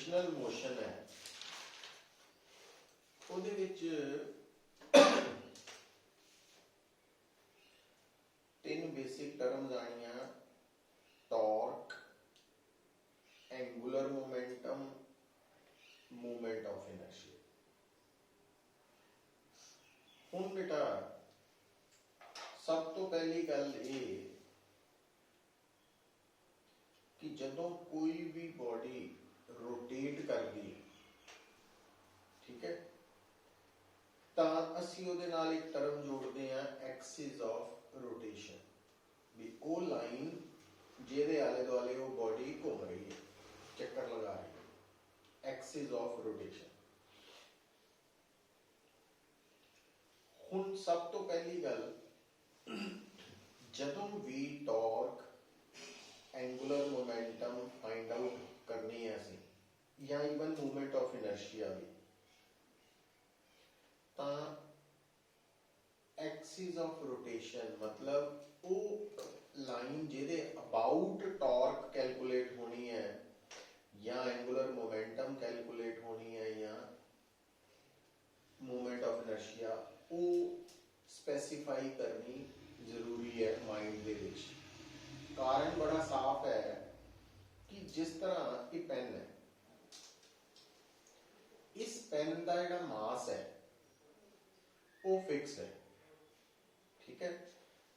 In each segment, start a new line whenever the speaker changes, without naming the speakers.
Rotational motion है ਉਹਦੇ ਵਿੱਚ तीन बेसिक टर्म्स आनियां torque angular momentum movement of inertia. हुण बेटा सब तो पहली गल ये कि जदों कोई भी बॉडी रोटेट करदी है, ठीक है, ਤਾਂ ਅਸੀਂ ਉਹਦੇ ਨਾਲ ਇੱਕ ਟਰਮ ਜੋੜਦੇ ਆ ਐਕਸਿਸ ਆਫ ਰੋਟੇਸ਼ਨ। ਵੀ ਉਹ ਲਾਈਨ ਜਿਹਦੇ ਆਲੇ ਦੁਆਲੇ ਉਹ ਬੋਡੀ ਘੁੰਮ ਰਹੀ ਹੈ, ਚੱਕਰ ਲਗਾ ਰਹੀ ਹੈ, ਐਕਸਿਸ ਆਫ ਰੋਟੇਸ਼ਨ। ਹੁਣ ਸਭ ਤੋਂ ਪਹਿਲੀ ਗੱਲ, ਜਦੋਂ ਵੀ torque angular momentum find out करनी है असी, या इवन मूवमेंट ऑफ इनर्शिया भी, तो एक्सिस ऑफ रोटेशन मतलब वो लाइन जिहदे अबाउट टॉर्क कैलकुलेट होनी है या एंगुलर मोमेंटम कैलकुलेट होनी है या मूवमेंट ऑफ इनर्शिया, वो स्पेसिफाई करनी जरूरी है माइंड दे विच। कारण बड़ा साफ है कि जिस तरह ये पेन है, इस पेन का जिहड़ा मास है वो फिक्स है, ठीक है,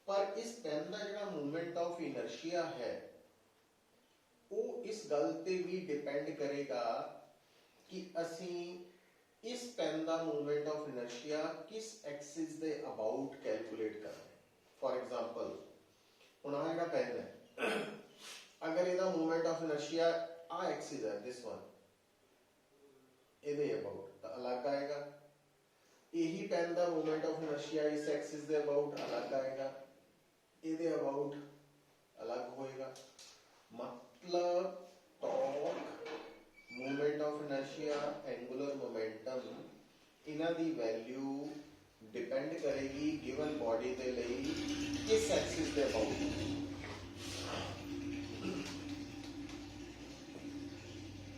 पर इस पेन का जिहड़ा मूवमेंट ऑफ इनर्शिया है वो इस गल ते भी डिपेंड करेगा कि असी इस पेन का मूवमेंट ऑफ इनर्शिया किस एक्सिस दे अबाउट कैलकुलेट करना है। फॉर एग्जांपल हुण आ जिहड़ा पेन है, अगर इहदा मूवमेंट ऑफ इनर्शिया आ एक्सिस है, दिस वन, इहदे अबाउट तो अलग आएगा, यही पेन का मूवमेंट ऑफ इनर्शिया इस एक्सिस दे अबाउट अलग आएगा, इहदे अबाउट अलग होएगा। मतलब torque, movement of inertia, angular momentum, इन्हां दी वैल्यू डिपेंड करेगी गिवन बॉडी दे लई किस एक्सिस दे अबाउट,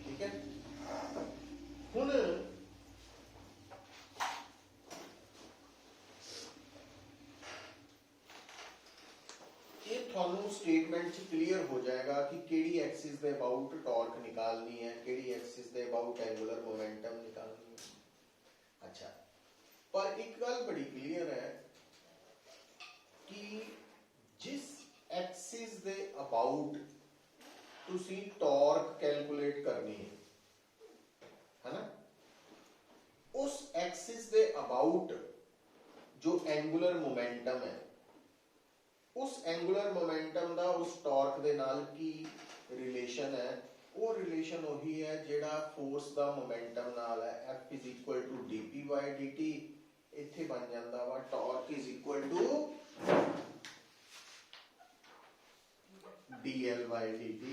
ठीक है। हुण ये थानू स्टेटमेंट च क्लियर हो जाएगा कि केड़ी एक्सिस दे अबाउट टॉर्क निकालनी है, केड़ी एक्सिस दे अबाउट एंगुलर मोमेंटम निकालनी है। अच्छा, पर एक गल बड़ी क्लियर है कि जिस एक्सिस दे अबाउट तुसी टॉर्क कैलकुलेट करनी है ना, उस एक्सिस दे अबाउट जो एंगुलर मोमेंटम है, उस एंगुलर मोमेंटम दा उस टॉर्क दे नाल की रिलेशन है, वो रिलेशन वही है जेड़ा फोर्स दा मोमेंटम नाल है। F is equal to dp/dt, इत्थे बन जांदा वा torque is equal to dl/dt।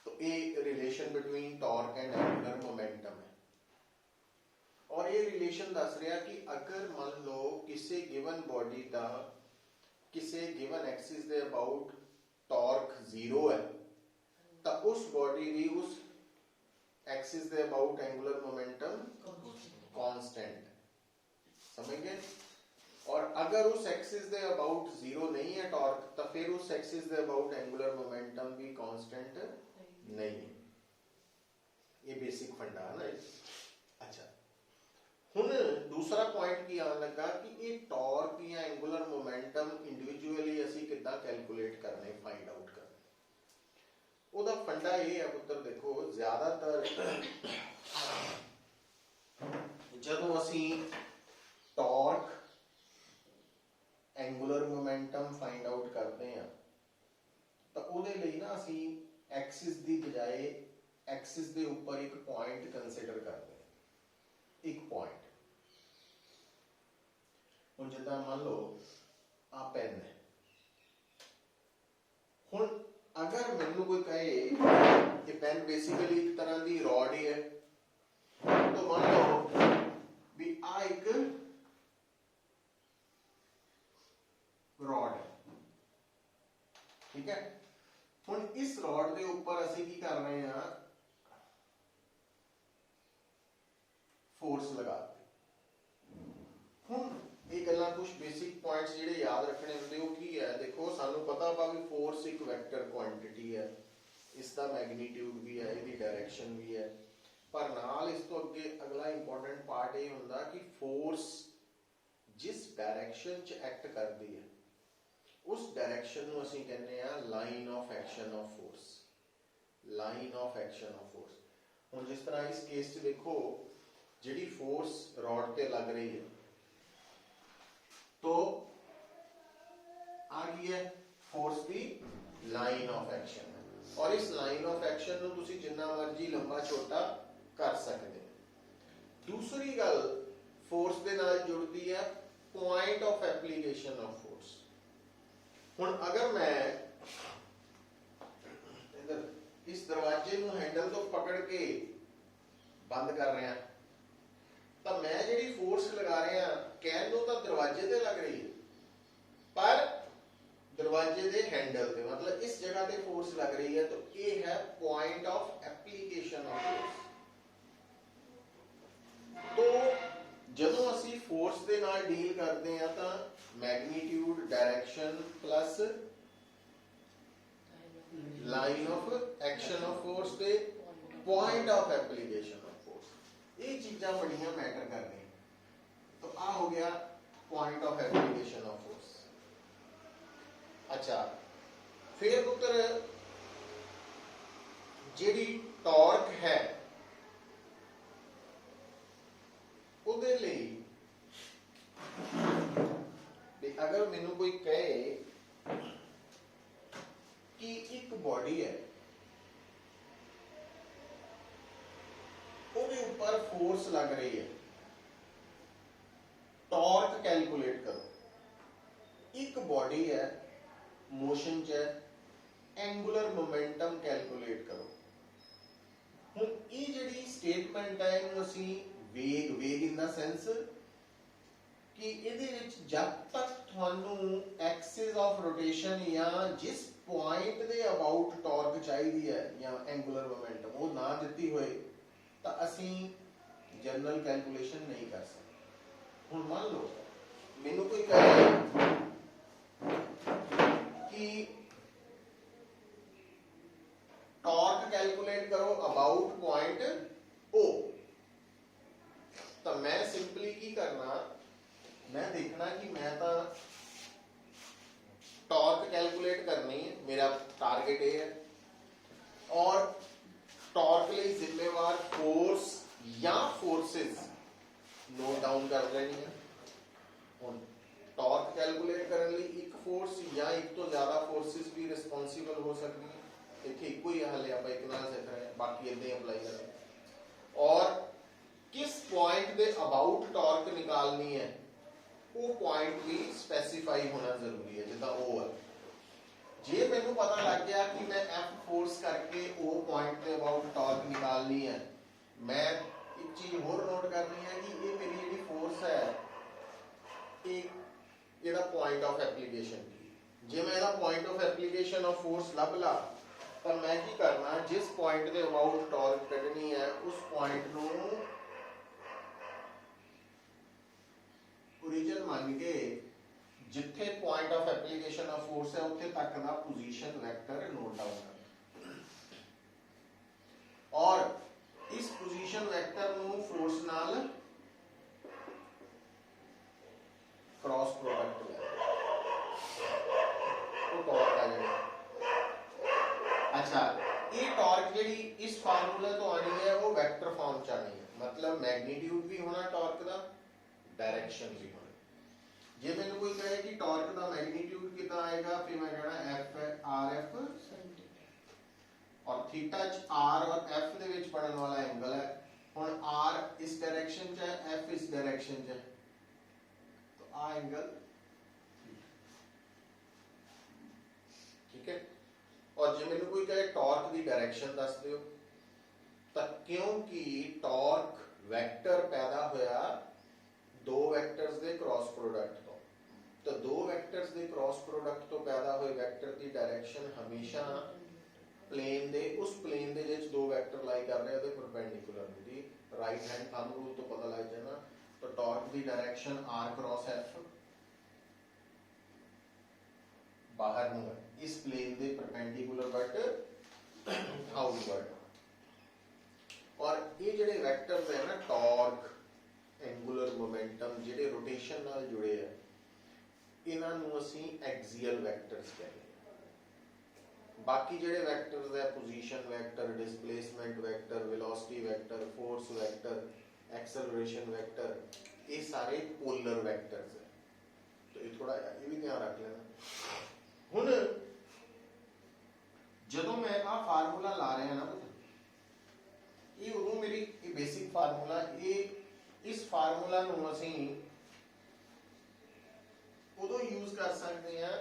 तो ये relation between torque and angular momentum है, और ये रिलेशन दस रहा कि अगर मान लो किसी गिवन बॉडी का किसी गिवन एक्सिस दे अबाउट टॉर्क 0 है, तो उस बॉडी की उस एक्सिस दे अबाउट एंगुलर मोमेंटम कांस्टेंट, समझ गए। और अगर उस एक्सिस दे अबाउट 0 नहीं है टॉर्क, तो फिर उस एक्सिस दे अबाउट एंगुलर मोमेंटम भी कांस्टेंट नहीं है। ये बेसिक फंडा है ना। अच्छा, हुण दूसरा पॉइंट की आने लगा कि ये टॉर्क या एंगुलर मोमेंटम इंडिविजुअली असी किद्दां कैलकुलेट करने, फाइंड आउट करने। ओदा फंडा ये है पुत्र, देखो ज्यादातर जदों असी torque angular momentum find out करते हैं तो उहदे लई ना असी एक्सिस दी बजाय एक्सिस दे ऊपर एक पॉइंट कंसीडर करते हैं, एक पॉइंट। हुण जिद्दां मान लो आ पेन है, हुण अगर मैनू कोई कहे कि पेन बेसिकली एक तरह की रॉड ही है, तो मान लो भी आ एक रॉड है, ठीक है, हुण इस रॉड के उपर असीं की कर रहे हैं, फोर्स लगा दी। हुण ये गल्लां कुछ बेसिक पॉइंट्स जिहड़े याद रखने होंदे वो की है, देखो सानू पता वा भी फोर्स एक वैक्टर क्वांटिटी है, इसका मैग्नीट्यूड भी है, इसकी डायरैक्शन भी है, पर नाल इस तो अगे अगला इंपॉर्टेंट पार्ट ये हुंदा कि फोर्स जिस डायरैक्शन च एक्ट करती है उस डायरैक्शन नूं असीं कहने आ line of action of force. Line of action of force. हुण जिस तरह इस केस च देखो जिहड़ी फोर्स रॉड ते लग रही है तो आ गई है फोर्स की लाइन ऑफ एक्शन, और इस लाइन ऑफ एक्शन नूं तुसीं जिन्ना मर्जी लंबा छोटा कर सकते। दूसरी गल फोर्स दे नाल जुड़ती है point of application of force. हुण अगर मैं इधर इस दरवाजे नूं हैंडल तो पकड़ के बंद कर रहा तो मैं जिहड़ी फोर्स लगा रहा कहण नूं तां दरवाजे ते लग रही है, पर दरवाजे दे हैंडल ते, मतलब इस जगह ते फोर्स लग रही है, तो ये है point of application of force. तो जदों असीं फोर्स दे नाल डील करते हैं तो magnitude direction plus line of action of force ते point of application of force, ये चीज़ां बड़ियां मैटर करदियां। तो आ हो गया point of application of force. अच्छा, फिर पुत्र जिहड़ी टॉर्क है ਉਹਦੇ ਲਈ अगर मैनू कोई कहे कि एक बॉडी है ਉਹਦੇ ऊपर फोर्स लग रही है, टॉर्क कैलकुलेट करो। एक बॉडी है मोशन च है, एंगुलर मोमेंटम कैलकुलेट करो। हुण ये जिहड़ी स्टेटमेंट है इहनूं असीं वेग वेग इन द सेंस कि ਇਹਦੇ ਵਿੱਚ जब तक ਤੁਹਾਨੂੰ एक्सिस ऑफ रोटेशन या जिस पॉइंट ਦੇ अबाउट टॉर्क चाहिए है या एंगुलर मोमेंटम वो ना ਦਿੱਤੀ ਹੋਏ ਤਾਂ ਅਸੀਂ जनरल कैलकुलेशन नहीं कर सकते। ਹੁਣ मान लो ਮੈਨੂੰ कोई कहे कि टॉर्क कैलकुलेट करो अबाउट पॉइंट ओ, तो मैं सिंपली की करना, मैं देखना कि मैं तो टॉर्क कैलकुलेट करनी है, मेरा टारगेट ये है, और टॉर्क लिए जिम्मेवार फोर्स या फोर्सेस नोट डाउन कर लेनी है। और टॉर्क कैलकुलेट करने लिए एक फोर्स या एक तो ज्यादा फोर्सेस भी रिस्पॉन्सिबल हो सकती है। इतने एक ही हाले आप एक ना सीख रहे हैं, बाकी इदा ही अप्लाई कर रहे हैं। और किस पॉइंट दे अबाउट टॉर्क निकालनी है वो पॉइंट भी स्पेसिफाई होना जरूरी है। जिदा ओ है, जे मैनू पता लग गया कि मैं एफ फोर्स करके ओ पॉइंट दे अबाउट टॉर्क निकालनी है, मैं एक चीज होर नोट करनी है कि ये मेरी जिहड़ी फोर्स है ਇਹਦਾ पॉइंट ऑफ एप्लीकेशन की। जे मैं ਇਹਦਾ point of application of force लभ ला तो मैं की करना, जिस पॉइंट दे अबाउट टॉर्क कढनी है उस पॉइंट नू ओरिजिन मान के जिथे point of application of force है उत्थे तक का पोजीशन वेक्टर नोट डाउन करना, और इस पोजीशन वेक्टर नू फोर्स नाल क्रॉस प्रोडक्ट तो टॉर्क आ जाएगा। अच्छा, ये टॉर्क जिहड़ी इस फार्मूले तो आनी है वो वेक्टर फॉर्म च आनी है, मतलब मैग्नीट्यूड भी होना टॉर्क का, डायरेक्शन भी होना। जे मैंने कोई कहे कि टॉर्क का मैग्नीट्यूड कितना आएगा, फिर मैं कहना एफ है आर एफ, और थीटा च आर और एफ दे विच बनने वाला एंगल है। हुण आर इस डायरेक्शन च है, एफ इस डायरेक्शन च है, तो आ एंगल ठीक है। और जे मैंने कोई कहे टॉर्क की डायरेक्शन दस दियो, तो क्योंकि टॉर्क वेक्टर पैदा होया दो वेक्टर्स दे क्रॉस प्रोडक्ट तो दो वेक्टर्स दे क्रॉस प्रोडक्ट तो पैदा हुए वेक्टर की डायरेक्शन हमेशा प्लेन दे उस प्लेन दे जिस दो वैक्टर लाई कर रहे हैं परपेंडिकुलर दी राइट हैंड थंब रूल तो पता लग जाना। तो टॉर्क दी डायरेक्शन आर क्रॉस एफ बाहर नूं है इस प्लेन दे परपेंडिकुलर बट आउटवर्ड। और ये जिहड़े वैक्टर्स है ना टॉर्क एंगुलर मोमेंटम जिहड़े रोटेशन नाल जुड़े है इन्हां नूं असीं एक्सियल वैक्टर्स कहते हैं। बाकी जिहड़े वैक्टर्स है position vector displacement vector velocity vector force vector acceleration vector ये सारे पोलर वैक्टर्स है। तो ये थोड़ा ये भी ध्यान रख लेना। हुण जदों मैं आ फार्मूला ला रहा ना ये उदों मेरी ये बेसिक फार्मूला ये इस फार्मूला नूं असीं उदों यूज कर सकते हैं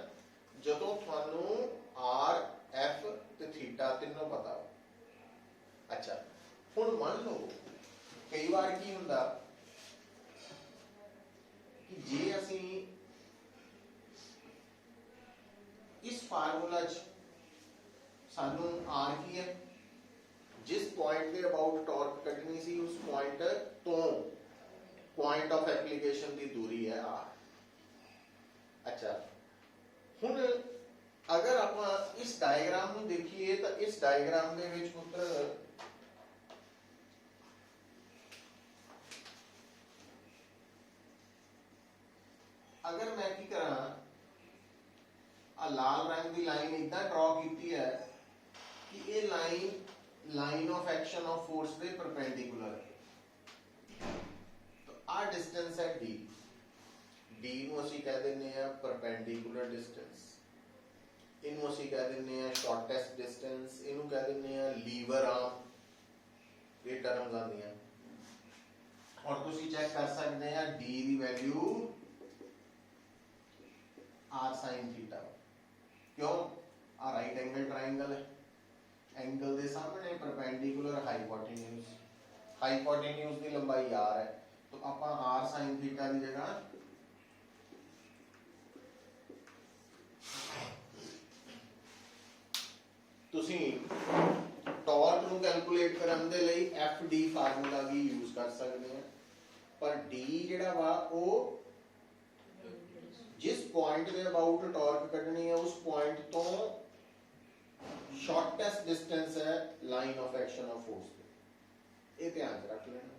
जदों तुहानूं आर एफ ते थीटा तीनों पता हो। अच्छा हुण मान लो कई बार की हुंदा कि जे असीं इस फार्मूला च सानू आर की है जिस पॉइंट के अबाउट टॉर्क कटनी सी उस पॉइंट तो पॉइंट ऑफ एप्लीकेशन की दूरी है आर। अच्छा हुण अगर आप इस डायग्राम को देखिए तो इस डायग्राम के विच पुत्र अगर मैं की करा लाल रंग की लाइन इदा ड्रॉ की है कि ये line of action of force के परपेंडिकुलर है। तो आ डिस्टेंस है डी डी नूं असीं कह दिंदे आ परपेंडिकुलर डिस्टेंस इनू असीं कह दिंदे आ शॉर्टेस्ट डिस्टेंस इनू कह दिंदे आ लीवर आर्म ये टर्म्स आंदियां। और तुसीं चेक कर सकते हैं डी की वैल्यू आर साइन थीटा क्यों आ राइट एंगल ट्रायंगल है एंगल के सामने परपेंडिकुलर हाइपोटेन्यूज की लंबाई आर है। तो आप आर साइन थीटा की जगह तुसीं टॉर्क नूं कैलकुलेट करन दे लई एफ डी फार्मूला भी यूज कर सकते हैं। पर डी जिहड़ा वा वो जिस पॉइंट के अबाउट टॉर्क कढनी है उस पॉइंट तो शॉर्टेस्ट डिस्टेंस है line of action of force ये ध्यान रख लेना।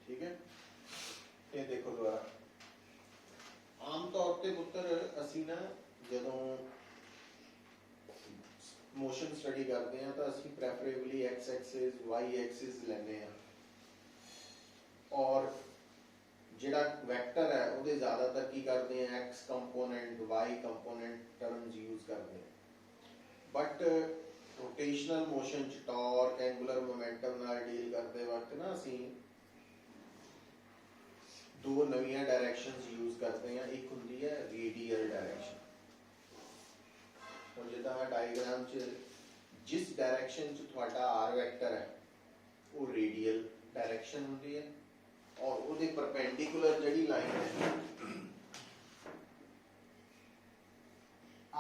ठीक है ये देखो दोबारा आम तौर पर पुत्र असी ना जदों मोशन स्टडी करते हैं तो असी preferably X axis Y axis लेने हैं और जिहड़ा वैक्टर है वो ज्यादातर की करते हैं X component Y component terms use करते हैं। But rotational motion torque angular momentum नाल डील करते वक्त ना असी दो नवीं डायरेक्शंस यूज करते हैं। एक होंदी है रेडियल डायरेक्शन और जिदा डायग्राम च जिस डायरेक्शन च तुहाडा आर वेक्टर है वो रेडियल डायरेक्शन होंदी है और उसके परपेंडिकुलर जिहड़ी लाइन है आ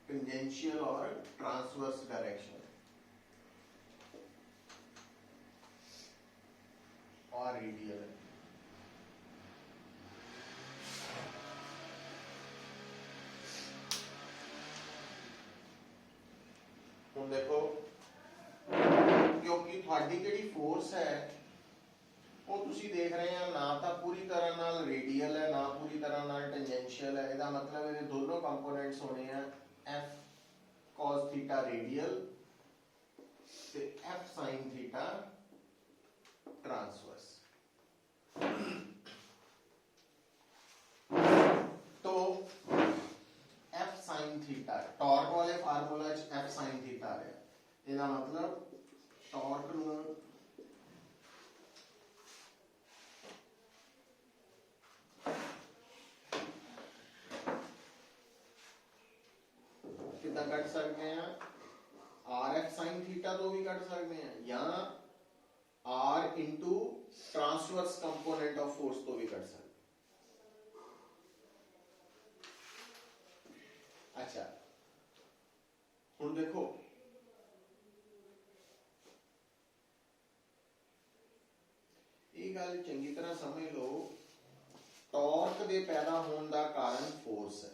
टेंजेंशियल और ट्रांसवर्स डायरेक्शन और रेडियल है। हुण देखो ਤੁਹਾਡੀ ਜਿਹੜੀ ਫੋਰਸ ਹੈ ਉਹ ਤੁਸੀਂ ਦੇਖ ਰਹੇ ਆ ਨਾ ਤਾਂ ਪੂਰੀ ਤਰ੍ਹਾਂ ਨਾਲ ਰੇਡੀਅਲ ਹੈ ਨਾ ਪੂਰੀ ਤਰ੍ਹਾਂ ਨਾਲ ਟੈਂਜੈਂਸ਼ੀਅਲ ਹੈ। ਇਹਦਾ ਮਤਲਬ ਇਹਦੇ ਦੋਨੋਂ ਕੰਪੋਨੈਂਟਸ ਹੋਣੇ ਆ f cos ਥੀਟਾ ਰੇਡੀਅਲ ਤੇ f sin ਥੀਟਾ ट्रांसवर्स। तो f sin थीटा टॉर्क वाले फार्मूला च f sin थीटा है, ਇਹਦਾ मतलब टॉर्क ਨੂੰ ਕਿੱਦਾਂ ਕੱਢ ਸਕਦੇ ਆ rf sin थीटा ਤੋਂ ਵੀ ਕੱਢ ਸਕਦੇ ਆ ਜਾਂ R into transverse component of force तो भी कर सकते। अच्छा हुण देखो ये गल चंगी तरह समझ लो, टॉर्क दे पैदा होने का कारण फोर्स है,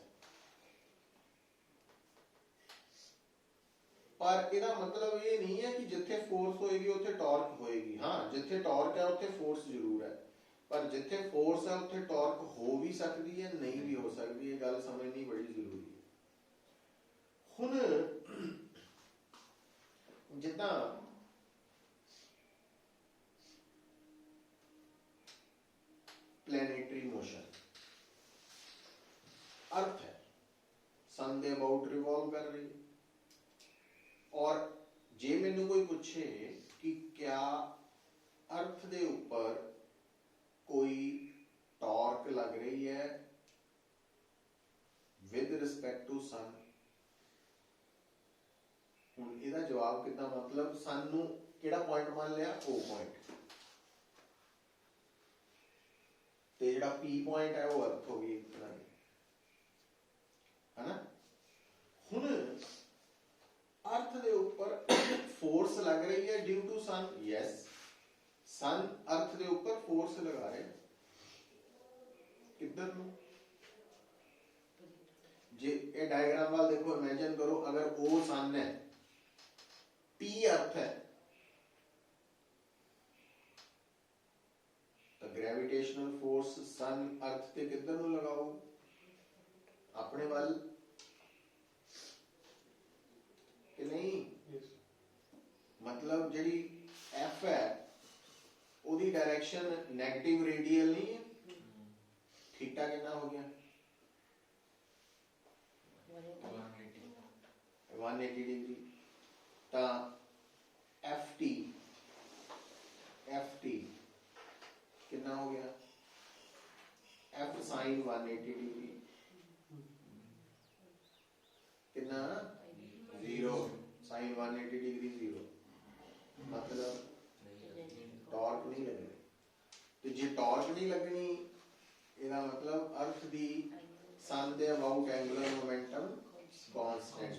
पर ਇਹਦਾ मतलब ये नहीं है कि जिथे फोर्स होएगी उत्थे टॉर्क होएगी। हाँ जिथे टॉर्क है उत्थे फोर्स जरूर है, पर जिथे फोर्स है उत्थे टॉर्क हो भी सकती है नहीं भी हो सकती। ये गल समझनी बड़ी जरूरी है। हुण जिद्दां प्लैनेटरी मोशन अर्थ है सन दे अबाउट रिवॉल्व कर रही है, और जे मैनू कोई पूछे कि क्या अर्थ दे ऊपर कोई टॉर्क लग रही है विद रिस्पेक्ट टू सन, हुण इहदा जवाब कितना, मतलब सन नू किहड़ा पॉइंट मान लिया ओ पॉइंट ते जिहड़ा पी पॉइंट है वो अर्थ हो गई एक तरह की, है ना। हुण अर्थ दे ऊपर फोर्स लग रही है ड्यू टू सन, यस सन अर्थ दे ऊपर फोर्स लगा रहे, किधर नु जे ये डायग्राम वाल देखो, इमेजिन करो अगर ओ सन है पी अर्थ है तो ग्रेविटेशनल फोर्स सन अर्थ ते किधर नु लगाओ, अपने वाल कि नहीं। yes. मतलब जी एफ है ओदी डायरेक्शन नेगेटिव रेडियल नहीं है, थीटा कितना हो गया 180 डिग्री, ता एफ टी कितना हो गया एफ साइन 180 डिग्री कितना 0, साइन 180 डिग्री 0, मतलब टॉर्क नहीं लगनी। तो जे टॉर्क नहीं लगनी ਇਹਦਾ मतलब अर्थ दी सन दे अबाउट एंगुलर मोमेंटम कांस्टेंट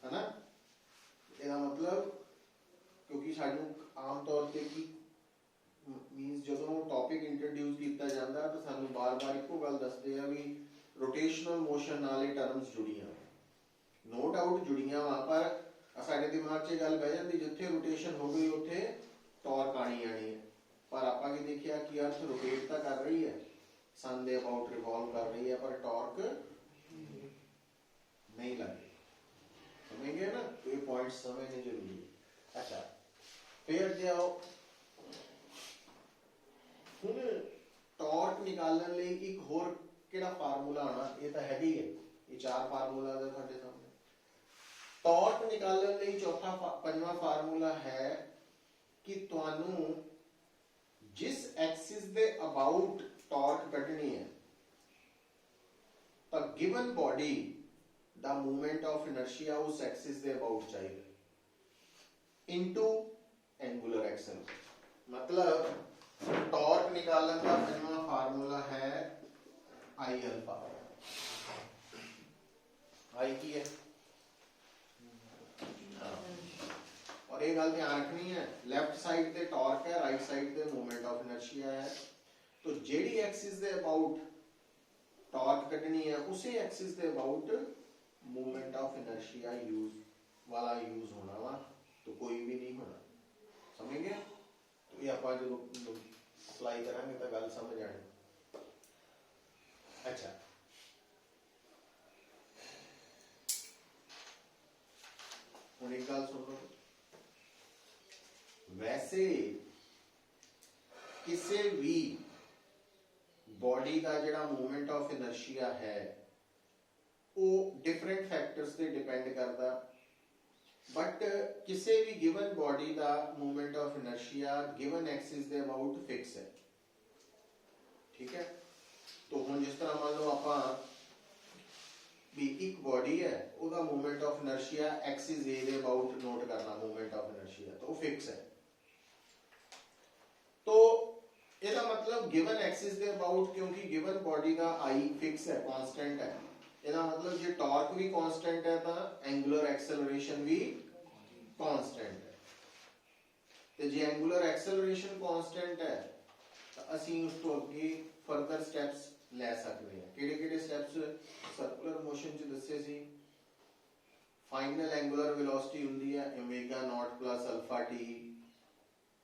है ना। ਇਹਦਾ मतलब क्योंकि सानू आम तौर पे की मींस ਜਦੋਂ टॉपिक इंट्रोड्यूस किया जाता तो सानू बार-बार इको गल दसदे आ भी रोटेशनल मोशन नाल ये टर्म्स जुड़ियां, नो डाउट जुड़ियां वा, पर साडे दिमाग 'ਚ गल बह जाती जिथे रोटेशन हो गई उत्थे टॉर्क आनी है, पर आपां की देखिया कि अर्थ रोटेट तो कर रही है, सन दे अबाउट रिवॉल्व कर रही है, पर टॉर्क नहीं लग रही। समझ गए ना, तो ये पॉइंट समझने जरूरी है। अच्छा फिर जाओ हुण टॉर्क निकालने लई एक होर किहड़ा फार्मूला आना, ये तो है ही है, ये 4 फार्मूला है साडे सामने। टॉर्क निकालने लई चौथा पंजवां फार्मूला है कि तुहानू जिस एक्सिस दे अबाउट टॉर्क कटनी है तो given body the movement of inertia उस एक्सिस दे अबाउट चाहिए इनटू एंगुलर एक्शन। मतलब टॉर्क निकालने का पंजवां फार्मूला है आई अल्फा। आई की है और एक गल ध्यान रखनी है, लेफ्ट साइड ते टॉर्क है, राइट साइड ते मूवमेंट ऑफ इनर्शिया है। तो जेडी एक्सिस दे अबाउट टॉर्क कटनी है उसी एक्सिस दे about movement of inertia use वाला यूज होना वा। तो कोई भी नहीं होना। समझ गया? तो ये आप जो अप्लाई करांगे तो गल समझ आनी। अच्छा, हुण एक गल सुन लो, वैसे किसी भी बॉडी का जिहड़ा मूवमेंट ऑफ इनर्शिया है वो डिफरेंट फैक्टर्स से डिपेंड करता, बट किसी भी गिवन बॉडी का movement of inertia given axis के अबाउट फिक्स है। ठीक है? तो हुण जिस तरह मान लो आप भी एक बॉडी है, उसका मूवमेंट ऑफ इनर्शिया एक्सिस ए के अबाउट नोट करना, मूवमेंट ऑफ इनर्शिया तो वो फिक्स है। तो ਇਹਦਾ मतलब गिवन एक्सिस के अबाउट, क्योंकि गिवन बॉडी का आई फिक्स है, कांस्टेंट है, ਇਹਦਾ मतलब जे टॉर्क भी कांस्टेंट है तो एंगुलर एक्सेलरेशन भी कांस्टेंट है। तो जे एंगुलर एक्सेलरेशन कांस्टेंट है तो ਅਸੀਂ ਉਸ ਤੋਂ ਅੱਗੇ फर्दर स्टेप्स ਲੈ ਸਕਦੇ ਹਾਂ। ਕਿਹੜੇ-ਕਿਹੜੇ ਸਟੈਪਸ ਸਰਕੂਲਰ ਮੋਸ਼ਨ ਚ ਦੱਸੇ ਸੀ। फाइनल एंगुलर वेलोसिटी ਹੁੰਦੀ ਹੈ omega nought plus alpha t,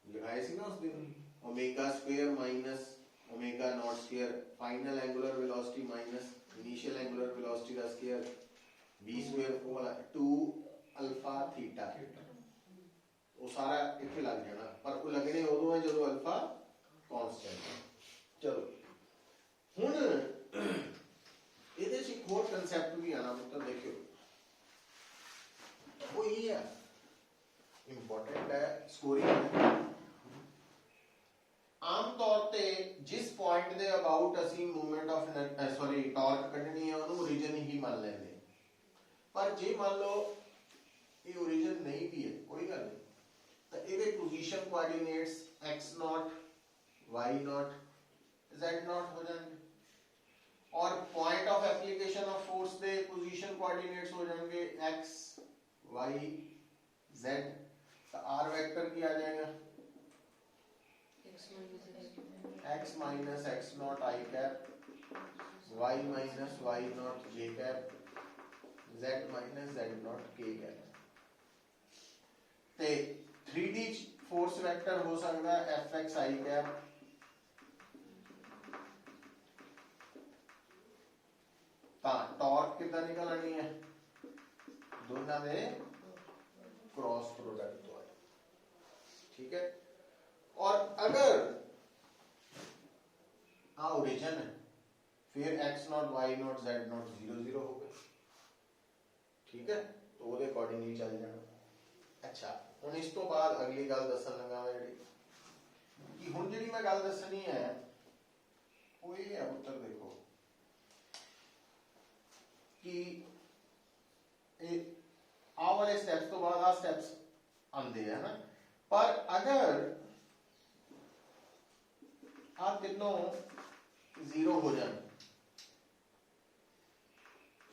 लगाए ਸੀ ना उस दिन, omega square minus omega nought square, final angular velocity minus initial angular velocity का स्क्वायर, v स्क्वायर 2 अल्फा थीटा, वो सारा इत्थे लग जाना, पर वो लगने उदों है जदों अल्फा कांस्टेंट है। चलो हुण इहदे च एक होर कंसैप्ट भी आना पुत्तर, देखियो वो ये है इंपॉर्टेंट है, स्कोरिंग है। आम तौर पे जिस पॉइंट दे अबाउट असी मूवमेंट ऑफ सॉरी टॉर्क कढनी है उन्होंने ओरिजिन ही मान लेंगे, पर जे मान लो ये ओरिजिन नहीं भी है कोई गल नहीं, तो ये position coordinates x not y not z not हो जाएंगे, और point of application of force they position coordinates हो जाएंगे x y z, तो r वेक्टर की आ जाएगा x minus x not i cap, y minus y not j cap, z minus z not k cap. ते 3D force vector हो सकता है fx i cap, torque कितना निकल आनी है दोनों दे क्रॉस प्रोडक्ट तो है। ठीक है? और अगर ओरिजिन है फिर x not y not z not 0 0 हो गए। ठीक है? तो वो अकॉर्डिंग ही चल जाना। अच्छा, हुण इस तो बाद अगली गल दसन लगा मैं जी कि हुण जी मैं गल दसनी है वो ये है पुत्र, देखो कि आ वाले स्टेप्स तो बाद आ स्टेप्स आंदे है ना, पर अगर आ तीनों 0 हो जाए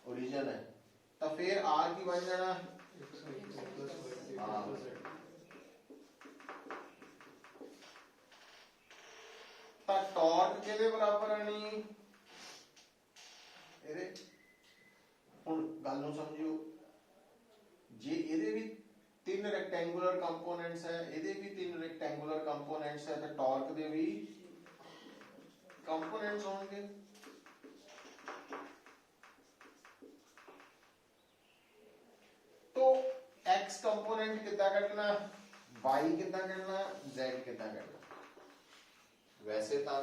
ओरिजिन है, तो फिर आर की बन जाना टॉर्क के बराबर आनी। हुण गल नूं समझियो, जे इहदे भी 3 रेक्टेंगुलर कंपोनेंट्स है, इहदे भी 3 रेक्टेंगुलर कंपोनेंट्स है, तो टॉर्क दे भी कंपोनेंट्स होंगे। तो x कंपोनेंट कितना कटना, y कितना कटना, z कितना कटना। वैसे तो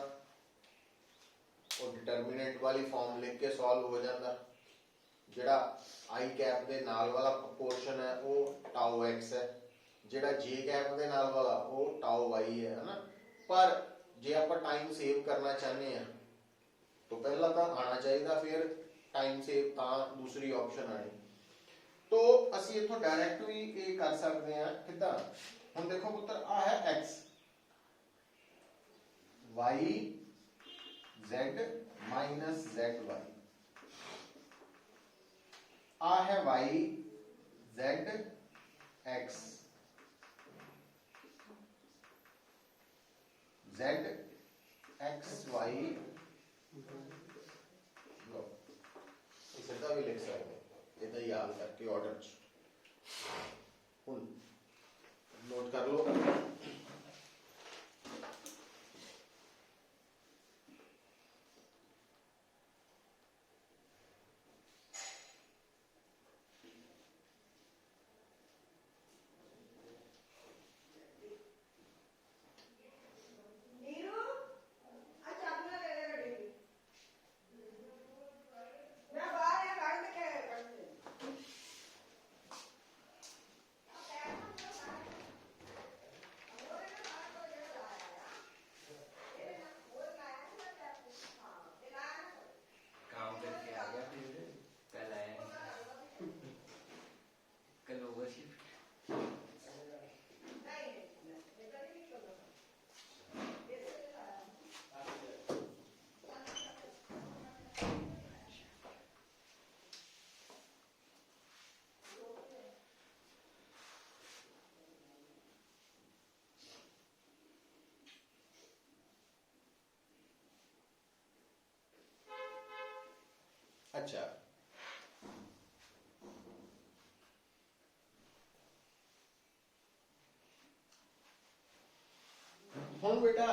वो डिटरमिनेंट वाली फॉर्म लिख के सॉल्व हो जाता, जिहड़ा i कैप दे नाल वाला पोर्शन है वो टाउ x है, जिहड़ा j कैप दे नाल वाला वो टाउ y है ना। पर जे आप टाइम सेव करना चाहते हैं तो पहला तो आना चाहिए, फिर टाइम सेव ता दूसरी ऑप्शन आनी। तो असी इथों डायरेक्ट भी ये कर सकते हैं किदा। हुण देखो पुत्र आ है x y z minus z y, आ है y z x z x y, लो सीधा भी लिख सकते हैं, इधर याद करके ऑर्डर। हुण नोट कर लो।
काम करके आ गया फिर कल आया कल ओवर शिफ्ट
अच्छा, हुण बेटा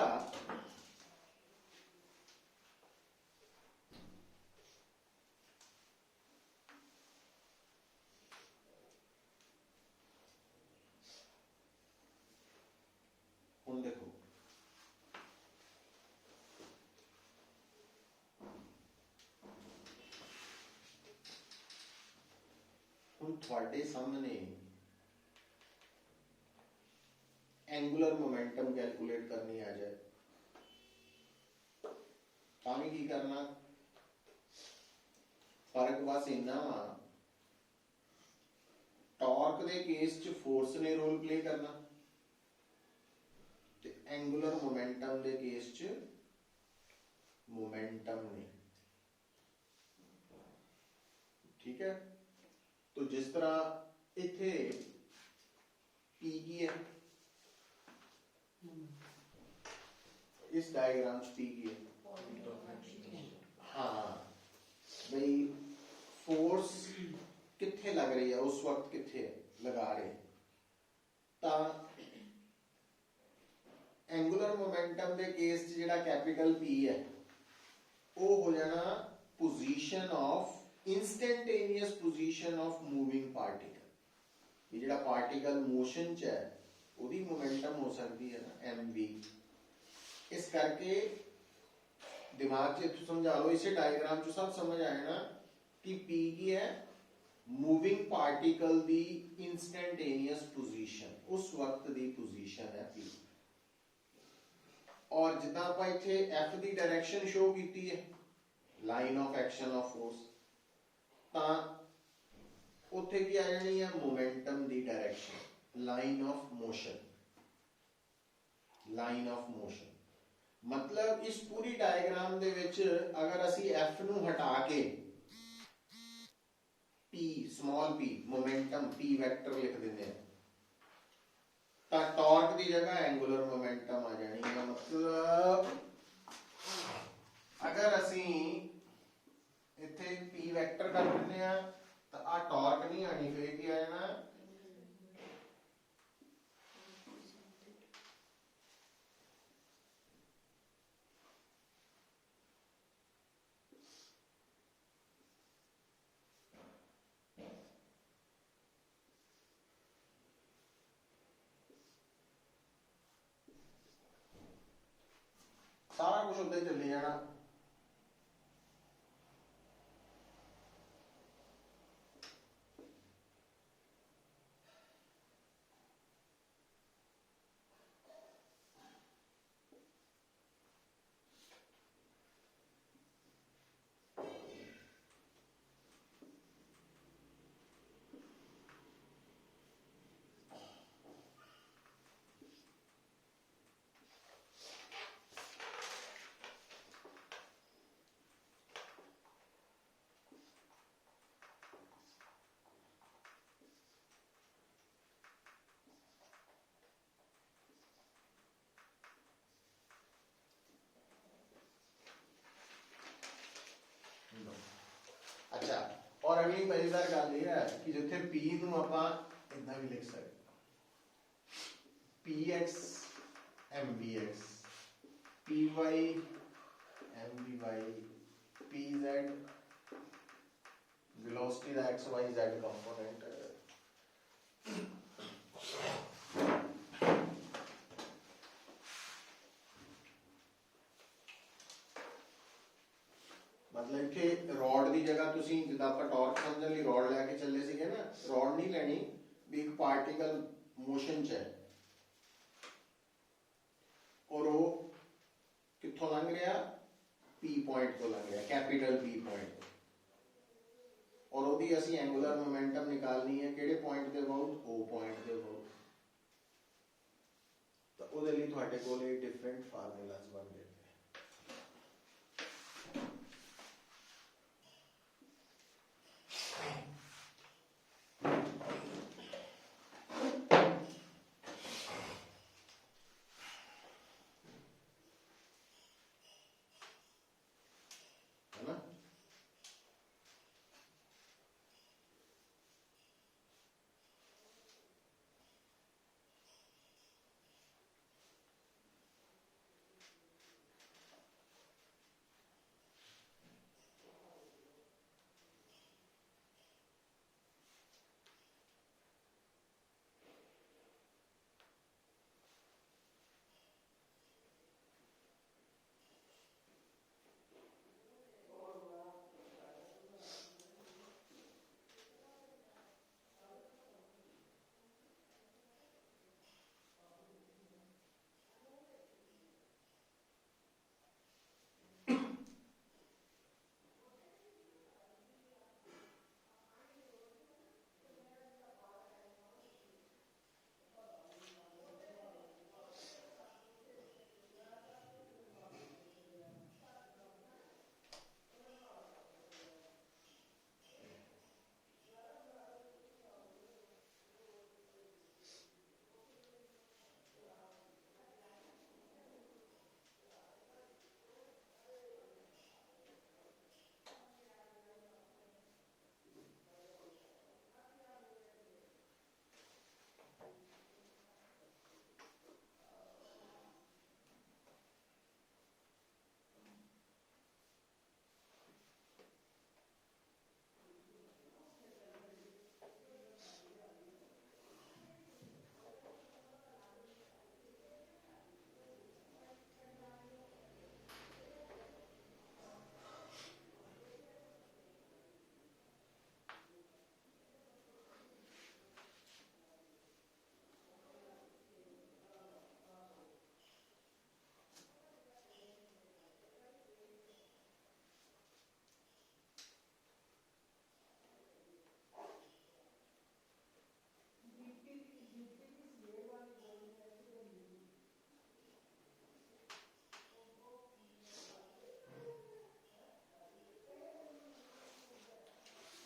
हुण देखो, हुण तुहाडे सामने एंगुलर मोमेंटम कैलकुलेट करनी आ जाए, तां की करना, फर्क बस इन्ना वा, टॉर्क दे केस च फोर्स ने रोल प्ले करना ते एंगुलर मोमेंटम दे केस च मोमेंटम ने। ठीक है, तो जिस तरह इथे पी की है, इस डायग्राम च पी की है, हाँ भाई फोर्स किथे लग रही है उस वक्त, किथे लगा रहे, तां एंगुलर मोमेंटम दे केस च जिहड़ा कैपिटल पी है वो हो जाना position of instantaneous position of moving particle. ये जिहड़ा पार्टिकल मोशन च है ਉਹਦੀ मोमेंटम हो सकती है ना एम वी। इस करके दिमाग च समझा लो, इसे डायग्राम च सब समझ आए ना कि पी की है मूविंग पार्टिकल दी इंस्टेंटेनियस पोजीशन, उस वक्त दी पोजीशन है पी। और जिदा आप इत्थे एफ दी डायरेक्शन शो की है, line of action of force, तां उत्थे की आ जानी है momentum the direction, line of motion, line of motion. मतलब इस पूरी डायग्राम दे विच अगर असी एफ नू हटा के P small P momentum P vector लिख देंगे तां टॉर्क दी जगह एंगुलर मोमेंटम आ जानी है। मतलब अगर असी इत्थे पी वैक्टर कर देने आ तां आ टॉर्क नहीं आनी, फिर की आ जाना सारा कुछ उधर चली जाना। अच्छा, और अगली मजेदार गल यह है कि जिथे पी नू आपां इदां भी लिख सकते, px mvx, py mvy, pz velocity ਦਾ x y z component मतलब कि ਰੋਡ ਦੀ ਜਗ੍ਹਾ ਤੁਸੀਂ ਜਿੱਦਾਂ ਆਪਾਂ ਟਾਰਕ ਸਮਝਣ ਲਈ ਰੋਡ ਲੈ ਕੇ ਚੱਲੇ ਸੀਗੇ ਨਾ, ਰੋਡ ਨਹੀਂ ਲੈਣੀ ਵੀ ਇੱਕ ਪਾਰਟੀਕਲ ਮੋਸ਼ਨ 'ਚ ਹੈ ਔਰ ਉਹ ਕਿੱਥੋਂ ਲੰਘ ਰਿਹਾ, P ਪੁਆਇੰਟ ਤੋਂ ਲੰਘ ਰਿਹਾ, ਕੈਪੀਟਲ P ਪੁਆਇੰਟ ਤੋਂ, ਔਰ ਉਹਦੀ ਅਸੀਂ ਐਂਗੂਲਰ ਮੋਮੈਂਟਮ ਨਿਕਾਲਣੀ ਹੈ ਕਿਹੜੇ ਪੁਆਇੰਟ ਦੇ ਅਬਾਊਟ, O ਪੁਆਇੰਟ ਦੇ ਅਬਾਊਟ। ਤਾਂ ਉਹਦੇ ਲਈ ਤੁਹਾਡੇ ਕੋਲ ਇਹ ਡਿਫਰੈਂਟ ਫਾਰਮੂਲਾਸ ਬਣ ਗਏ। है ना?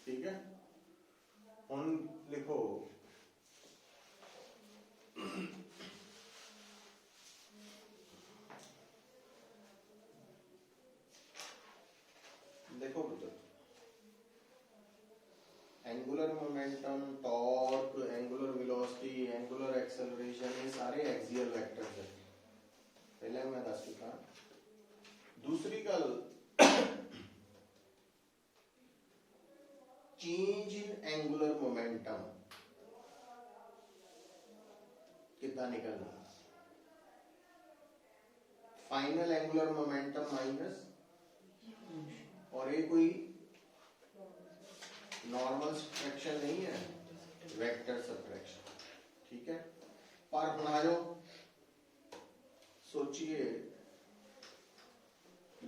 ठीक है, हुन लिखो देखो पुत्र, angular momentum, torque, angular velocity, angular acceleration, ये सारे एक्सियल वेक्टर्स हैं, पहले मैं दस चुका। दूसरी गल, चेंज इन एंगुलर मोमेंटम कितना निकलना, फाइनल एंगुलर मोमेंटम माइनस, और ये कोई नॉर्मल सब्ट्रैक्शन नहीं है, वेक्टर सब्ट्रैक्शन, ठीक है। पर हुण आ जाओ सोचिए,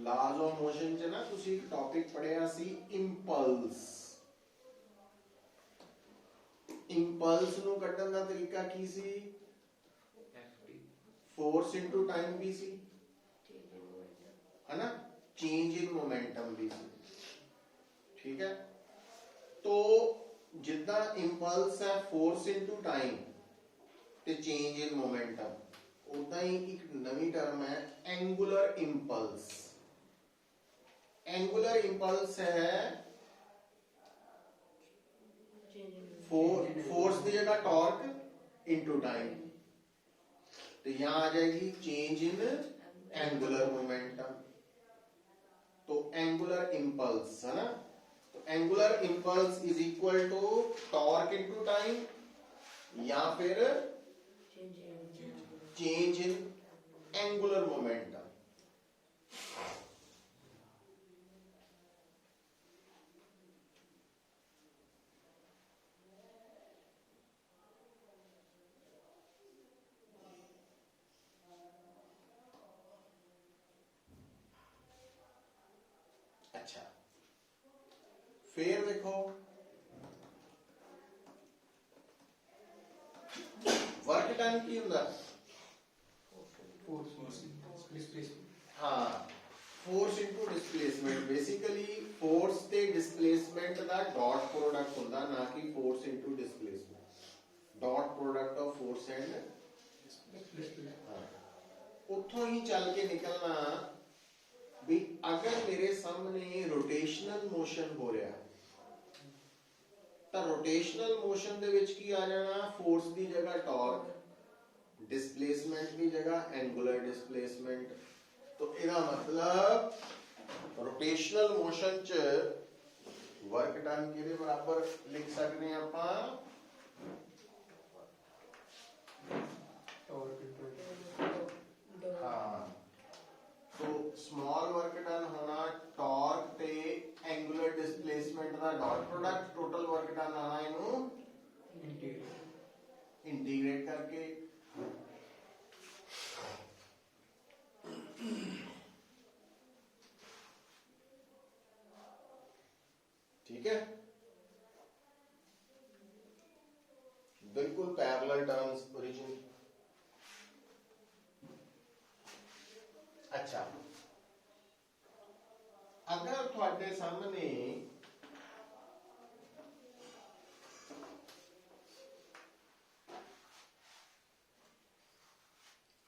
लॉज ऑफ मोशन च ना तुसी एक टॉपिक पढ़िया सी इंपल्स, इंपल्स नू कड्ढण दा तरीका की सी, फोर्स इनटू टाइम भी सी, है ना, चेंज इन मोमेंटम भी सी, ठीक है। तो जिद्दां इंपल्स है फोर्स इनटू टाइम ते चेंज इन मोमेंटम, उदा ही एक नवी टर्म है एंगुलर इंपल्स। एंगुलर इंपल्स है फोर्स दी जगह टॉर्क इनटू टाइम, तो यहाँ आ जाएगी चेंज इन एंगुलर मोमेंटम, तो एंगुलर इंपल्स है ना, तो angular impulse is equal to torque into time या फिर चेंज इन एंगुलर मोमेंटम। अच्छा, फिर देखो वर्क डन की हुंदा हाँ force into displacement, basically force ते डिस्प्लेसमेंट दा डॉट प्रोडक्ट हुंदा, ना कि force into displacement, dot product of force and उत्थों ही चल के निकलना भी अगर मेरे सामने रोटेशनल मोशन हो रहा तो रोटेशनल मोशन दे विच की आ जाना, फोर्स की जगह टॉर्क, डिस्प्लेसमेंट की जगह एंगुलर डिस्प्लेसमेंट। तो इसका मतलब रोटेशनल मोशन च वर्क डन के बराबर लिख सकते हैं आप हाँ, तो स्मॉल वर्क डन होना टॉर्क ते एंगुलर डिस्प्लेसमेंट का dot product, total work done आना इनू इंटीग्रेट करके। ठीक है, बिल्कुल पैरेलल टर्म्स ओरिजिन। अच्छा, अगर थोड़े सामने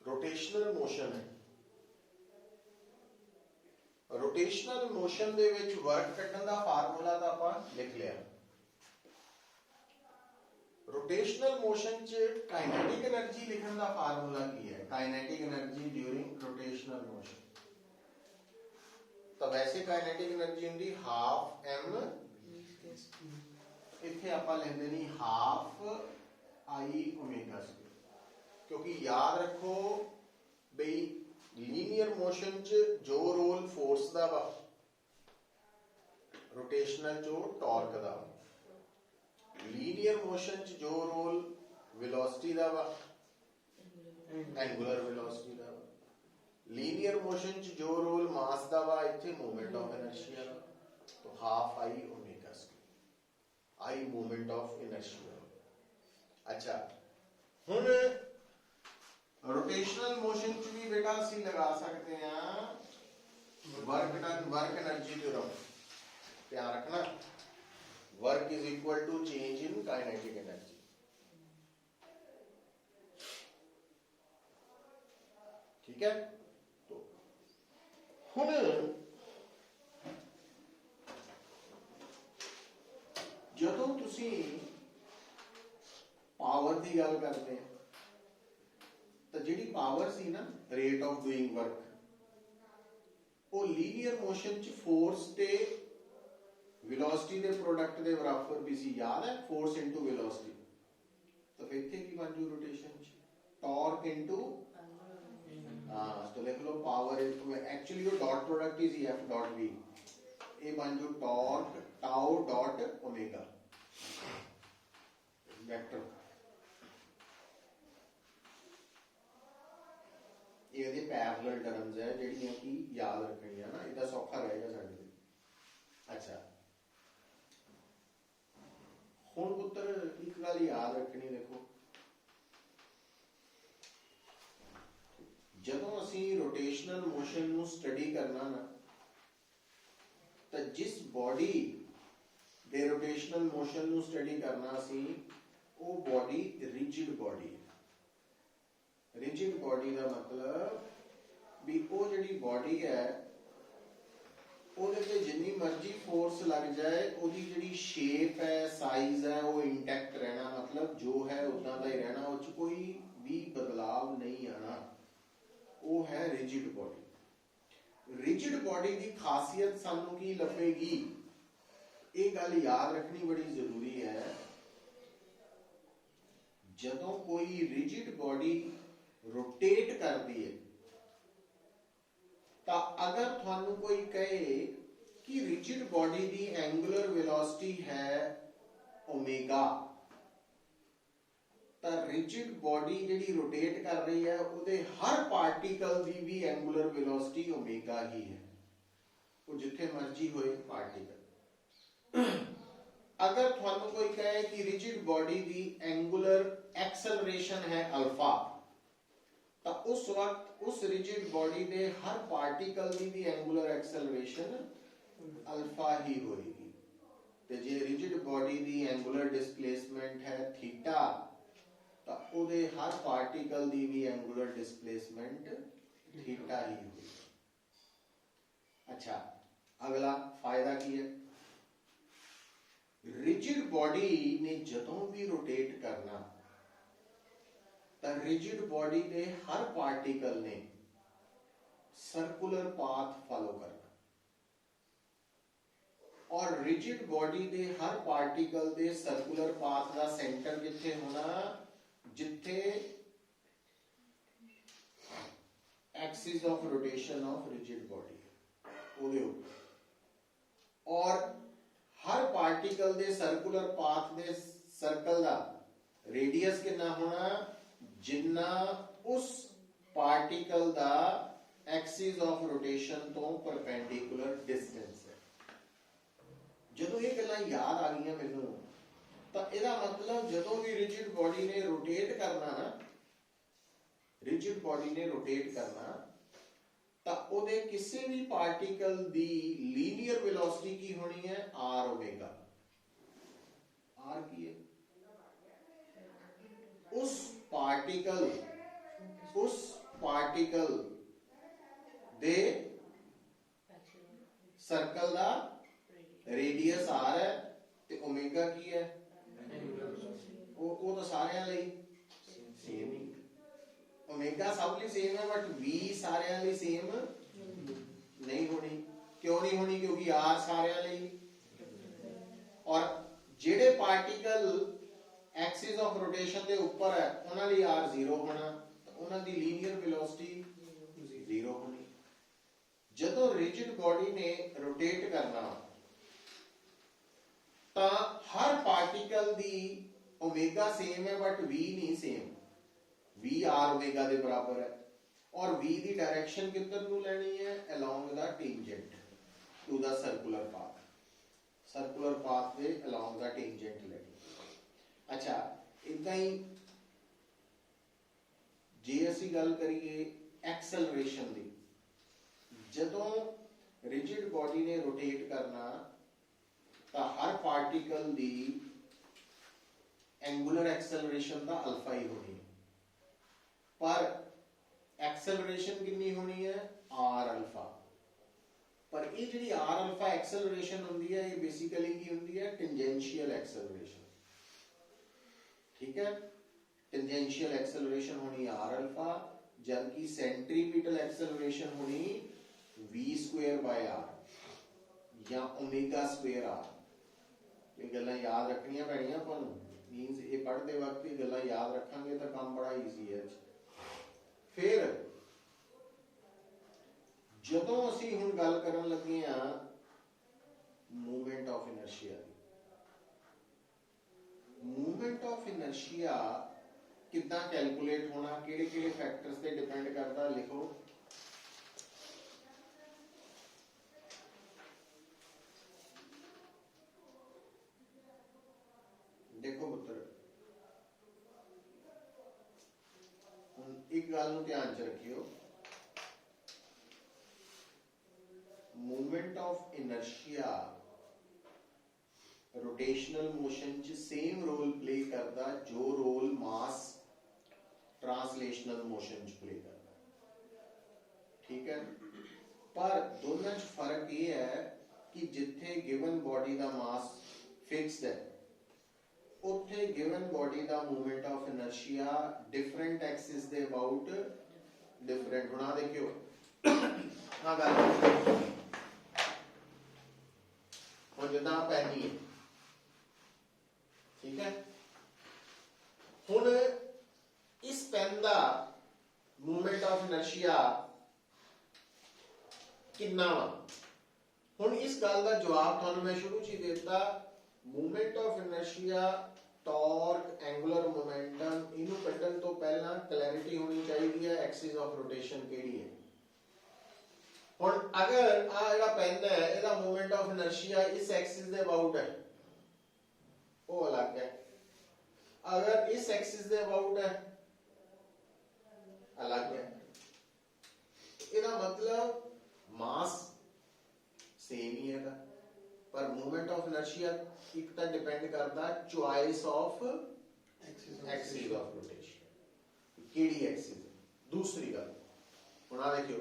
रोटेशनल मोशन है, रोटेशनल मोशन दे विच वर्क कटन दा फार्मूला तो आप लिख लिया। रोटेशनल मोशन च काइनेटिक एनर्जी लिखने का फार्मूला की है, kinetic energy during rotational motion. तो वैसे काइनेटिक एनर्जी होंगी हाफ एम, इत्थे आपां लेंदे नहीं हाफ आई ओमेगा स्क्वायर, क्योंकि याद रखो बई लीनियर मोशन च जो रोल फोर्स दा वा, रोटेशनल जो टॉर्क दा, लीनियर मोशन च जो रोल वेलोसिटी दा वा, एंगुलर वेलोसिटी दा वा, लीनियर मोशन च जो रोल मास दा वा, इत्थे मोमेंट ऑफ इनर्शिया दा। तो half I omega square, I moment of inertia. अच्छा, हुन रोटेशनल मोशन च भी बेटा असी लगा सकते हैं work done, work energy theorem, ध्यान रखना, work is equal to change in kinetic energy. ठीक है, तो हुन जदों तुसी पावर की गल करते हैं तो जिहड़ी पावर सी ना, रेट ऑफ डूइंग वर्क, वो लीनियर मोशन च फोर्स ते वेलोसिटी दे प्रोडक्ट दे बराबर भी सी, याद है, फोर्स इनटू वेलोसिटी। तो फिर इत्थे की बन जू रोटेशन च टॉर्क इनटू, हाँ तो लिख लो पावर एक्चुअली वो dot product is F dot V, ये बन जू torque tau dot omega vector. ये पैरेलल टर्म्स है जिहड़ियां कि याद रखनियां ना, इदा सौखा रहेगा साडे लिए। अच्छा, हुण पुत्तर एक गल याद रखनी, देखो जदों असी रोटेशनल मोशन नू स्टडी करना ना, तो जिस बॉडी दे रोटेशनल मोशन नू स्टडी करना असी, वो बॉडी रिजिड बॉडी है। रिजिड बॉडी का मतलब भी वो जिहड़ी बॉडी है ਉਹਦੇ ਤੇ जिन्नी मर्जी फोर्स लग जाए, ਉਹਦੀ ਜਿਹੜੀ शेप है, साइज है, वो इंटैक्ट रहना, मतलब जो है उदा का ही रहना, उस कोई भी बदलाव नहीं आना, वो है रिजिड बॉडी। रिजिड बॉडी की खासियत सानू की लभेगी, ये गल याद रखनी बड़ी जरूरी है। जदों कोई रिजिड बॉडी रोटेट करती है, तो अगर थानू कोई कहे कि रिजिड बॉडी की एंगुलर वेलोसिटी है ओमेगा, तो रिजिड बॉडी जिहड़ी रोटेट कर रही है उहदे हर पार्टिकल की भी एंगुलर वेलोसिटी ओमेगा ही है, वो जिथे मर्जी होए पार्टिकल। अगर थानू कोई कहे कि रिजिड बॉडी की एंगुलर एक्सेलरेशन है अल्फा, तो उस वक्त उस रिजिड बॉडी के हर पार्टिकल की भी एंगुलर एक्सेलरेशन अल्फा ही होगी। तो जे रिजिड बॉडी की एंगुलर डिस्प्लेसमेंट है थीटा, तो उहदे हर पार्टिकल की भी एंगुलर डिस्प्लेसमेंट थीटा ही होगी। अच्छा, अगला फायदा की है, रिजिड बॉडी ने जदों भी रोटेट करना, तो रिजिड बॉडी के हर पार्टिकल ने सर्कुलर पाथ फॉलो करना, और रिजिड बॉडी के हर पार्टिकल के सर्कुलर पाथ का सेंटर जिथे होना, जिथे axis of rotation of rigid body है, और हर पार्टिकल के सर्कुलर पाथ के सर्कल का रेडियस कितना होना, जिन्ना उस पार्टिकल का एक्सिस ऑफ रोटेशन तो परपेंडिकुलर डिस्टेंस है। जदों ये गल्लां याद आ गई मैनू, तो इसका मतलब जदों भी रिजिड बॉडी ने रोटेट करना ना, रिजिड बॉडी ने रोटेट करना, तो उहदे किसी भी पार्टिकल की लीनियर वेलोसिटी की होनी है आर ओमेगा। आर की है उस पार्टिकल दे सर्कल का रेडियस आर है, ते ओमेगा की है वो तो सारे लई सेम ही, ओमेगा सब लिए सेम है, बट वी सारे लिए सेम नहीं होनी। क्यों नहीं होनी? क्योंकि आर सारे लिए, और जेडे पार्टिकल एक्सिस ऑफ रोटेशन के ऊपर है उन्हां दी आर जीरो होना, तो उन्हां दी लीनियर वेलोसिटी जीरो होनी। जदों रिजिड बॉडी ने रोटेट करना, तो हर पार्टिकल दी ओमेगा सेम है, बट वी नहीं सेम, वी आर ओमेगा के बराबर है, और वी की डायरेक्शन किधर नूं लैनी है, along the tangent to the circular path, circular path दे अलोंग द टेंजेंट लैनी। अच्छा, इदां ही जे असीं गल करिए एक्सेलरेशन दी, जदों रिजिड बॉडी ने रोटेट करना, तो हर पार्टिकल दी एंगुलर एक्सेलरेशन का अल्फा ही होनी है, पर एक्सेलरेशन कितनी होनी है, आर अल्फा। पर ये जी आर अल्फा एक्सेलरेशन होंदी है, ये बेसिकली की होंदी है, टेंजेंशियल एक्सेलरेशन। ठीक है, टेंजेंशियल एक्सेलरेशन होनी आर अल्फा, जबकि सेंट्रीपिटल एक्सेलरेशन होनी वी स्क्वायर बाय आर या ओमेगा स्क्वायर आर। ये गल्लां याद रखनियां पैणियां तुहानूं, मीनस ये पढ़ते वक्त ये गल्लां याद रखांगे तो काम बड़ा ईजी है। फिर जदों असीं हुण गल करन लगे हां movement of inertia, movement of inertia कितना कैलकुलेट होना, किहड़े-किहड़े फैक्टर्स पे डिपेंड करता, लिखो। देखो पुत्र, एक गल नूं ध्यान च रखियो, movement of inertia rotational motion च सेम रोल प्ले करता जो रोल मास ट्रांसलेशनल मोशन च प्ले करता। ठीक है, पर दोनों च फर्क ये है कि जिथे गिवन बॉडी का मास फिक्स्ड है, ਉੱਥੇ ਗਿਵਨ ਬੋਡੀ ਦਾ movement of inertia different axis ਦੇ ਅਬਾਊਟ ਡਿਫਰੈਂਟ। ਹੁਣ ਆ ਦੇਖਿਓ ਆ ਗੱਲ ਹੁਣ ਜਿੱਦਾਂ ਪੈਨੀ ਹੈ, ਠੀਕ ਹੈ। ਹੁਣ ਇਸ ਪੈਨ ਦਾ ਮੂਵਮੈਂਟ ਆਫ ਇਨਰਸ਼ੀਆ ਕਿੰਨਾ ਵਾ? ਹੁਣ ਇਸ ਗੱਲ ਦਾ ਜਵਾਬ ਤੁਹਾਨੂੰ ਮੈਂ ਸ਼ੁਰੂ ਚ ਹੀ ਦਿੱਤਾ। Movement of ਇਨਰਸ਼ੀਆ, torque, angular momentum, ਇਹਨੂੰ ਕੱਢਣ ਤੋਂ ਪਹਿਲਾਂ ਕਲੈਰਿਟੀ ਹੋਣੀ ਚਾਹੀਦੀ ਹੈ ਐਕਸਿਸ ਆਫ ਰੋਟੇਸ਼ਨ ਕਿਹੜੀ ਹੈ। ਹੁਣ ਅਗਰ ਆ ਜਿਹੜਾ ਪੈਨ ਹੈ ਇਹਦਾ ਮੂਵਮੈਂਟ ਆਫ ਇਨਰਸ਼ੀਆ ਇਸ ਐਕਸਿਸ ਦੇ ਅਬਾਊਟ ਹੈ, ਉਹ ਅਲੱਗ ਹੈ। ਅਗਰ ਇਸ ਐਕਸਿਸ ਦੇ ਅਬਾਊਟ ਹੈ, ਅਲੱਗ ਹੈ। ਇਹਦਾ ਮਤਲਬ ਮਾਸ ਸੇਮ ਹੀ ਹੈਗਾ, ਪਰ ਮੂਵਮੈਂਟ ਆਫ ਇਨਰਸ਼ੀਆ ਇੱਕ ਤਾਂ ਡਿਪੈਂਡ ਕਰਦਾ choice of Axis of rotation, ਕਿਹੜੀ ਐਕਸਿਸ। ਦੂਸਰੀ ਗੱਲ ਹੁਣ ਆ ਦੇਖਿਓ,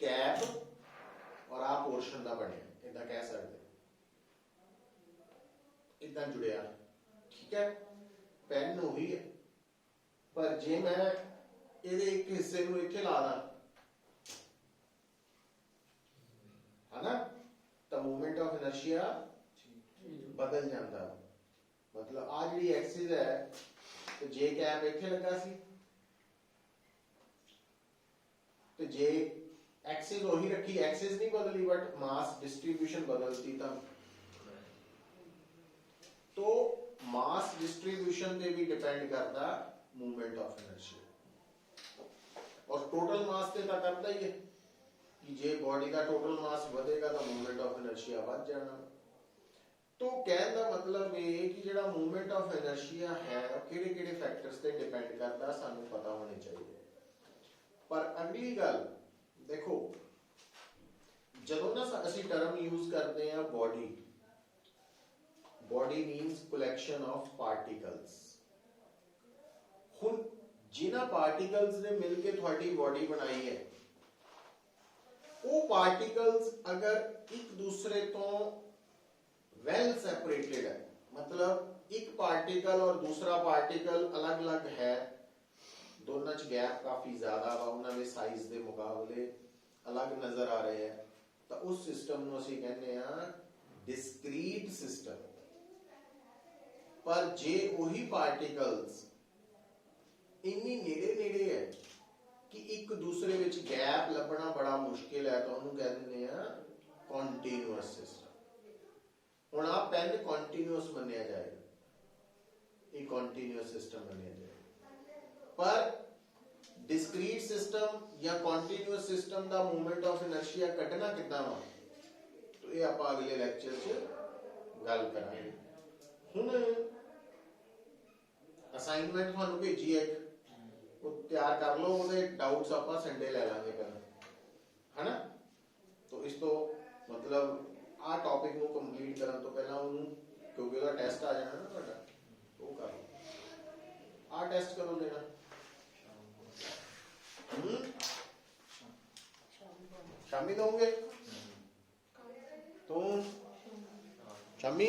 ਕੈਪ ਔਰ ਆ ਪੋਰਸ਼ਨ ਦਾ ਬਣਿਆ, ਇਦਾਂ ਕਹਿ ਸਕਦੇ, ਇਦਾਂ ਜੁੜਿਆ, ਠੀਕ ਹੈ। ਪੈਨ ਉਹੀ ਹੈ, ਪਰ ਜੇ ਮੈਂ ਇਹਦੇ ਇੱਕ ਹਿੱਸੇ ਨੂੰ ਇੱਥੇ ਲਾ ਦਾਂ है ना, तो मूवमेंट ऑफ इनर्शिया बदल जाता। मतलब आ जी एक्सिस है तो जे कैप इत्थे लगा सी, तो जे एक्सिस वही रखी, एक्सिस नहीं बदली बट मास डिस्ट्रीब्यूशन बदलती था। तो मास डिस्ट्रीब्यूशन पे भी डिपेंड करता मूवमेंट ऑफ इनर्शिया, और टोटल मास ते तो करता ही है कि जे बॉडी का टोटल मास बढ़ेगा तो मूवमेंट ऑफ इनर्शिया बढ़ जाना। तो कहने का मतलब ये कि जो मूवमेंट ऑफ इनर्शिया है किहड़े-किहड़े फैक्टर्स ते डिपेंड करता सानू पता होने चाहिए। पर अगली गल देखो, जदों ना असीं टर्म यूज करते हैं body, body means collection of particles. हुण जिन्हां पार्टिकल्स ने मिलके तुहाडी बॉडी बनाई है, वो पार्टिकल्स अगर एक दूसरे तो वेल सेपरेटेड है, मतलब एक पार्टिकल और दूसरा पार्टिकल अलग अलग है, दोनों च गैप काफी ज्यादा वा, उन्होंने साइज के मुकाबले अलग नजर आ रहे हैं, तो उस सिस्टम को असीं कहने आ डिस्क्रीट सिस्टम। पर जे वही पार्टिकल्स इन्नी नेड़े नेड़े है कि एक दूसरे विच गैप लभना बड़ा मुश्किल है, तो उन्होंने कह दिंदे आ कॉन्टीन्यूअस सिस्टम। हुण आ पेन कॉन्टीन्यूअस मन्निया जाएगा, ये कॉन्टीन्यूअस सिस्टम मन्निया जाएगा। पर डिस्क्रीट सिस्टम या कॉन्टीन्यूअस सिस्टम का मूवमेंट ऑफ इनर्शिया कढना किद्दां वा, तो ये आपां अगले लैक्चर च गल करांगे। हुण असाइनमेंट तुहानूं भेजी है, तैयार कर लो, वो डाउट्स आप संडे ले लांगे पहले, है ना। तो इस तो मतलब आ टॉपिक को कंप्लीट करने तो पहला उन्होंने, क्योंकि उसका टेस्ट आ जाना ना तुहाडा, तो कर लो। आ टेस्ट करो देना शामी दोगे तो शामी